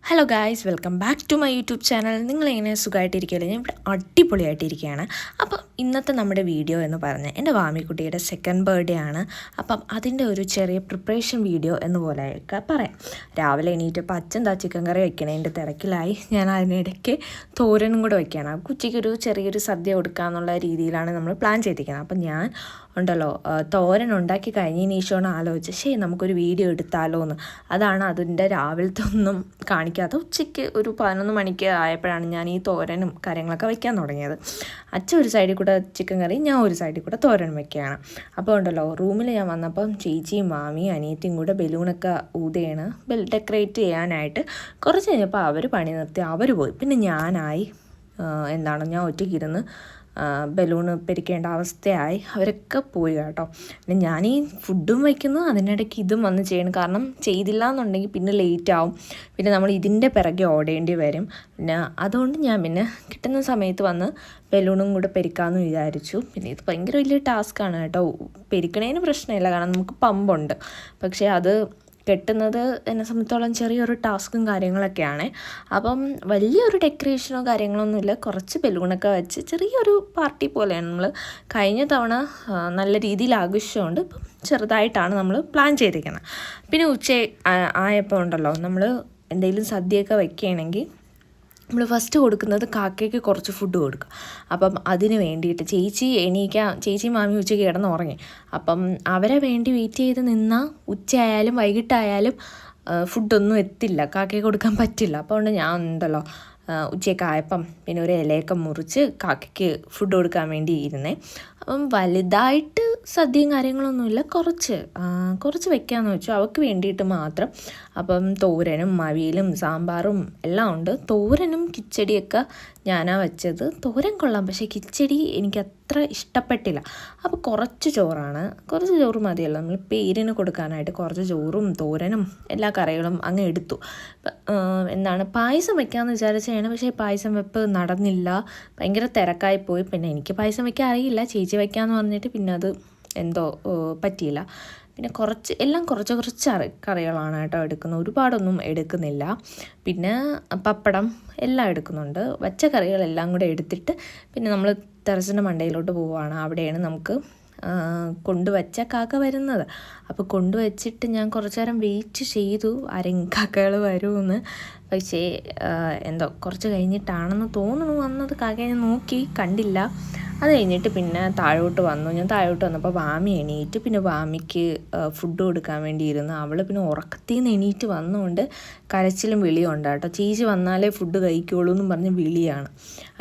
Hello guys, welcome back to my YouTube channel. നിങ്ങളിങ്ങനെ സുഖമായിട്ടിരിക്കുകയല്ലേ? ഞാൻ ഇവിടെ അടിപൊളിയായിട്ടിരിക്കുകയാണ്. അപ്പം ഇന്നത്തെ നമ്മുടെ വീഡിയോ എന്ന് പറഞ്ഞാൽ എൻ്റെ വാമിക്കുട്ടിയുടെ സെക്കൻഡ് ബർത്ത്ഡേ ആണ്. അപ്പം അതിൻ്റെ ഒരു ചെറിയ പ്രിപ്പറേഷൻ വീഡിയോ എന്ന് പോലെയൊക്കെ പറയാം. രാവിലെ എണീറ്റപ്പോൾ അച്ഛൻ ചിക്കൻ കറി വെക്കണതിൻ്റെ തിരക്കിലായി. ഞാൻ അതിനിടയ്ക്ക് തോരനും കൂടെ വെക്കുകയാണ്. ഉച്ചയ്ക്കൊരു ചെറിയൊരു സദ്യ കൊടുക്കാമെന്നുള്ള രീതിയിലാണ് നമ്മൾ പ്ലാൻ ചെയ്തിരിക്കുന്നത്. അപ്പം ഞാൻ ഉണ്ടല്ലോ തോരൻ ഉണ്ടാക്കി കഴിഞ്ഞതിന് ശേഷമാണ് ആലോചിച്ച് നമുക്കൊരു വീഡിയോ എടുത്താലോ എന്ന്. അതാണ് അതിൻ്റെ രാവിലത്തെ ഒന്നും കാണിക്കാത്ത ഉച്ചയ്ക്ക് ഒരു 11 മണിക്ക് ആയപ്പോഴാണ് ഞാൻ ഈ തോരനും കാര്യങ്ങളൊക്കെ വെക്കാൻ തുടങ്ങിയത്. അച്ഛൻ ഒരു സൈഡിൽ കൂടെ ചിക്കൻ കറി, ഞാൻ ഒരു സൈഡിൽ കൂടെ തോരൻ വെക്കുകയാണ്. അപ്പോൾ ഉണ്ടല്ലോ റൂമിൽ ഞാൻ വന്നപ്പം ചേച്ചിയും മാമിയും അനിയത്തിയും കൂടെ ബലൂണൊക്കെ ഊതയാണ് ഡെക്കറേറ്റ് ചെയ്യാനായിട്ട്. കുറച്ച് കഴിഞ്ഞപ്പോൾ അവർ പണി നിർത്തി അവർ പോയി. പിന്നെ ഞാനായി ഞാൻ ഒറ്റയ്ക്കിരുന്ന് ബലൂണ് പെരിക്കേണ്ട അവസ്ഥയായി. അവരൊക്കെ പോയി കേട്ടോ. പിന്നെ ഞാൻ ഈ ഫുഡും വയ്ക്കുന്നു, അതിനിടയ്ക്ക് ഇതും വന്ന് ചെയ്യണം. കാരണം ചെയ്തില്ല എന്നുണ്ടെങ്കിൽ പിന്നെ ലേറ്റ് ആവും. പിന്നെ നമ്മൾ ഇതിൻ്റെ പിറകെ ഓടേണ്ടി വരും. പിന്നെ അതുകൊണ്ട് ഞാൻ പിന്നെ കിട്ടുന്ന സമയത്ത് വന്ന് ബലൂണും കൂടെ പെരിക്കാമെന്ന് വിചാരിച്ചു. പിന്നെ ഇത് ഭയങ്കര വലിയ ടാസ്ക്കാണ് കേട്ടോ. പെരിക്കണേന് പ്രശ്നമില്ല, കാരണം നമുക്ക് പമ്പുണ്ട്. പക്ഷേ അത് കെട്ടുന്നത് എന്നെ സംബന്ധിച്ചോളം ചെറിയൊരു ടാസ്കും കാര്യങ്ങളൊക്കെയാണ്. അപ്പം വലിയൊരു ഡെക്കറേഷനോ കാര്യങ്ങളൊന്നുമില്ല. കുറച്ച് ബലൂണൊക്കെ വെച്ച് ചെറിയൊരു പാർട്ടി പോലെയാണ്. നമ്മൾ കഴിഞ്ഞ തവണ നല്ല രീതിയിൽ ആഘോഷിച്ചുകൊണ്ട് ഇപ്പം ചെറുതായിട്ടാണ് നമ്മൾ പ്ലാൻ ചെയ്തിരിക്കുന്നത്. പിന്നെ ഉച്ച ആയപ്പോൾ ഉണ്ടല്ലോ നമ്മൾ എന്തെങ്കിലും സദ്യയൊക്കെ വയ്ക്കുകയാണെങ്കിൽ നമ്മൾ ഫസ്റ്റ് കൊടുക്കുന്നത് കാക്കയ്ക്ക് കുറച്ച് ഫുഡ് കൊടുക്കുക. അപ്പം അതിന് വേണ്ടിയിട്ട് ചേച്ചി മാമി ഉച്ചയ്ക്ക് കിടന്ന് ഉറങ്ങി. അപ്പം അവരെ വേണ്ടി വെയിറ്റ് ചെയ്ത് നിന്നാൽ ഉച്ചയായാലും വൈകിട്ടായാലും ഫുഡൊന്നും എത്തില്ല, കാക്കയ്ക്ക് കൊടുക്കാൻ പറ്റില്ല. അപ്പോൾ അതുകൊണ്ട് ഞാൻ ഉണ്ടല്ലോ ഉച്ചയൊക്കെ ആയപ്പം പിന്നെ ഒരു ഇലയൊക്കെ മുറിച്ച് കാക്കയ്ക്ക് ഫുഡ് കൊടുക്കാൻ വേണ്ടി ഇരുന്നേ. അപ്പം വലുതായിട്ട് സദ്യയും കാര്യങ്ങളൊന്നുമില്ല, കുറച്ച് വെക്കാമെന്ന് വെച്ചു അവൾക്ക് വേണ്ടിയിട്ട് മാത്രം. അപ്പം തോരനും അവിയലും സാമ്പാറും എല്ലാം ഉണ്ട്. തോരനും കിച്ചടിയൊക്കെ ഞാനാണ് വെച്ചത്. തോരൻ കൊള്ളാം, പക്ഷേ കിച്ചടി എനിക്ക് അത്ര ഇഷ്ടപ്പെട്ടില്ല. അപ്പോൾ കുറച്ച് ചോറ് മതിയല്ലോ. നമ്മൾ പേരിന് കൊടുക്കാനായിട്ട് കുറച്ച് ചോറും തോരനും എല്ലാ കറികളും അങ്ങ് എടുത്തു. പായസം വെക്കാമെന്ന് വിചാരിച്ചാണ്, പക്ഷേ പായസം വെപ്പ് നടന്നില്ല. ഭയങ്കര തിരക്കായിപ്പോയി. പിന്നെ എനിക്ക് പായസം വെക്കാൻ അറിയില്ല, ചേച്ചി വയ്ക്കാമെന്ന് പറഞ്ഞിട്ട് പിന്നെ അത് എന്തോ പറ്റിയില്ല. പിന്നെ കുറച്ച് കറികളാണ് കേട്ടോ എടുക്കുന്നത്, ഒരുപാടൊന്നും എടുക്കുന്നില്ല. പിന്നെ പപ്പടം എല്ലാം എടുക്കുന്നുണ്ട്. വച്ച കറികളെല്ലാം കൂടെ എടുത്തിട്ട് പിന്നെ നമ്മൾ ടെറസിൻ്റെ മണ്ടയിലോട്ട് പോവുകയാണ്. അവിടെയാണ് നമുക്ക് കൊണ്ടുവച്ച കാക്ക വരുന്നത്. അപ്പോൾ കൊണ്ടുവച്ചിട്ട് ഞാൻ കുറച്ച് നേരം വെയിറ്റ് ചെയ്തു ആരെങ്കിലും കാക്കകൾ വരുമെന്ന്. പക്ഷേ കുറച്ച് കഴിഞ്ഞിട്ടാണെന്ന് തോന്നുന്നു വന്നത്. കാക്കയെ ഞാൻ നോക്കി കണ്ടില്ല. അത് കഴിഞ്ഞിട്ട് പിന്നെ താഴോട്ട് വന്നു. ഞാൻ താഴോട്ട് വന്നപ്പോൾ വാമി എണീറ്റ്. പിന്നെ വാമിക്ക് ഫുഡ് കൊടുക്കാൻ വേണ്ടിയിരുന്നു. അവൾ പിന്നെ ഉറക്കത്തിൽ നിന്ന് എണീറ്റ് വന്നുകൊണ്ട് കരച്ചിലും വിളിയും ഉണ്ട് കേട്ടോ. ചേച്ചി വന്നാലേ ഫുഡ് കഴിക്കുള്ളൂ എന്നും പറഞ്ഞ് വിളിയാണ്.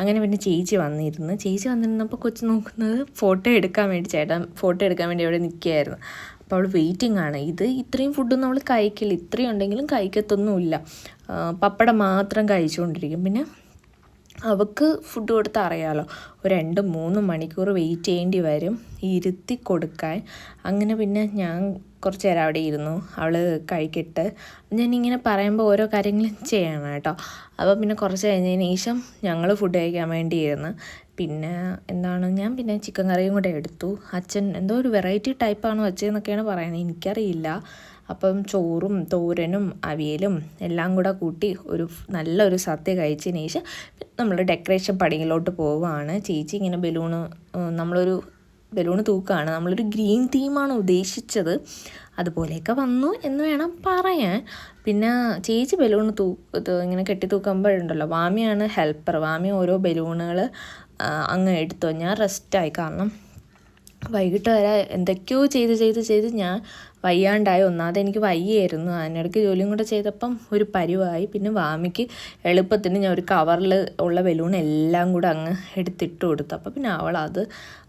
അങ്ങനെ പിന്നെ ചേച്ചി വന്നിരുന്നപ്പോൾ കൊച്ചു നോക്കുന്നത് ഫോട്ടോ എടുക്കാൻ വേണ്ടി, ചേട്ടൻ ഫോട്ടോ എടുക്കാൻ വേണ്ടി അവിടെ നിൽക്കുകയായിരുന്നു. അപ്പോൾ അവൾ വെയിറ്റിംഗ് ആണ്. ഇത്രയും ഫുഡൊന്നും അവൾ കഴിക്കില്ല, ഇത്രയും ഉണ്ടെങ്കിലും കഴിക്കത്തൊന്നുമില്ല. പപ്പടം മാത്രം കഴിച്ചുകൊണ്ടിരിക്കും. പിന്നെ അവൾക്ക് ഫുഡ് കൊടുത്താൽ അറിയാമല്ലോ, ഒരു 2-3 മണിക്കൂർ വെയിറ്റ് ചെയ്യേണ്ടി വരും ഇരുത്തി കൊടുക്കാൻ. അങ്ങനെ പിന്നെ ഞാൻ കുറച്ച് നേരം അവിടെ ഇരുന്നു, അവൾ കഴിക്കട്ടെ. ഞാനിങ്ങനെ പറയുമ്പോൾ ഓരോ കാര്യങ്ങളും ചെയ്യണം കേട്ടോ. അപ്പോൾ പിന്നെ കുറച്ച് കഴിഞ്ഞതിന് ശേഷം ഞങ്ങൾ ഫുഡ് കഴിക്കാൻ വേണ്ടിയിരുന്നു. പിന്നെ ഞാൻ പിന്നെ ചിക്കൻ കറിയും കൂടെ എടുത്തു. അച്ഛൻ എന്തോ ഒരു വെറൈറ്റി ടൈപ്പാണ് വെച്ചതെന്നൊക്കെയാണ് പറയുന്നത്, എനിക്കറിയില്ല. അപ്പം ചോറും തോരനും അവിയലും എല്ലാം കൂടെ കൂട്ടി നല്ലൊരു സദ്യ കഴിച്ചതിന് ശേഷം നമ്മൾ ഡെക്കറേഷൻ പണിയിലോട്ട് പോവുകയാണ്. ചേച്ചി ഇങ്ങനെ നമ്മളൊരു ബലൂണ് തൂക്കുകയാണ്. നമ്മളൊരു ഗ്രീൻ തീമാണ് ഉദ്ദേശിച്ചത്, അതുപോലെയൊക്കെ വന്നു എന്ന് വേണം പറയാൻ. പിന്നെ ചേച്ചി ബലൂണ് ഇങ്ങനെ കെട്ടി തൂക്കുമ്പോഴുണ്ടല്ലോ വാമിയാണ് ഹെൽപ്പർ. വാമി ഓരോ ബലൂണുകൾ അങ്ങ് എടുത്തു. ഞാൻ റെസ്റ്റായി, കാരണം വൈകിട്ട് വരെ എന്തൊക്കെയോ ചെയ്ത് ഞാൻ വയ്യാണ്ടായി. ഒന്നാമത് എനിക്ക് വയ്യായിരുന്നു, അതിനിടയ്ക്ക് ജോലിയും കൂടെ ചെയ്തപ്പം ഒരു പരുവായി. പിന്നെ വാമിക്ക് എളുപ്പത്തിന് ഞാൻ ഒരു കവറിൽ ഉള്ള ബലൂൺ എല്ലാം കൂടെ അങ്ങ് എടുത്തിട്ട് കൊടുത്തു. അപ്പോൾ പിന്നെ അവൾ അത്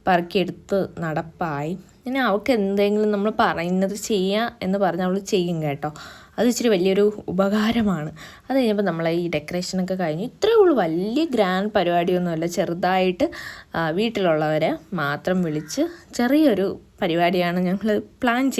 പറക്കിയെടുത്ത് നടപ്പായി. പിന്നെ അവൾക്ക് എന്തെങ്കിലും നമ്മൾ പറയുന്നത് ചെയ്യുക എന്ന് പറഞ്ഞാൽ അവൾ ചെയ്യും കേട്ടോ. അത് ഇച്ചിരി വലിയൊരു ഉപകാരമാണ്. അത് കഴിഞ്ഞപ്പോൾ നമ്മൾ ഈ ഡെക്കറേഷനൊക്കെ കഴിഞ്ഞു. ഇത്രയേ ഉള്ളൂ, വലിയ ഗ്രാൻഡ് പരിപാടിയൊന്നുമല്ല. ചെറുതായിട്ട് വീട്ടിലുള്ളവരെ മാത്രം വിളിച്ച് ചെറിയൊരു പരിപാടിയാണ് ഞങ്ങൾ പ്ലാൻ ചെയ്യുന്നത്.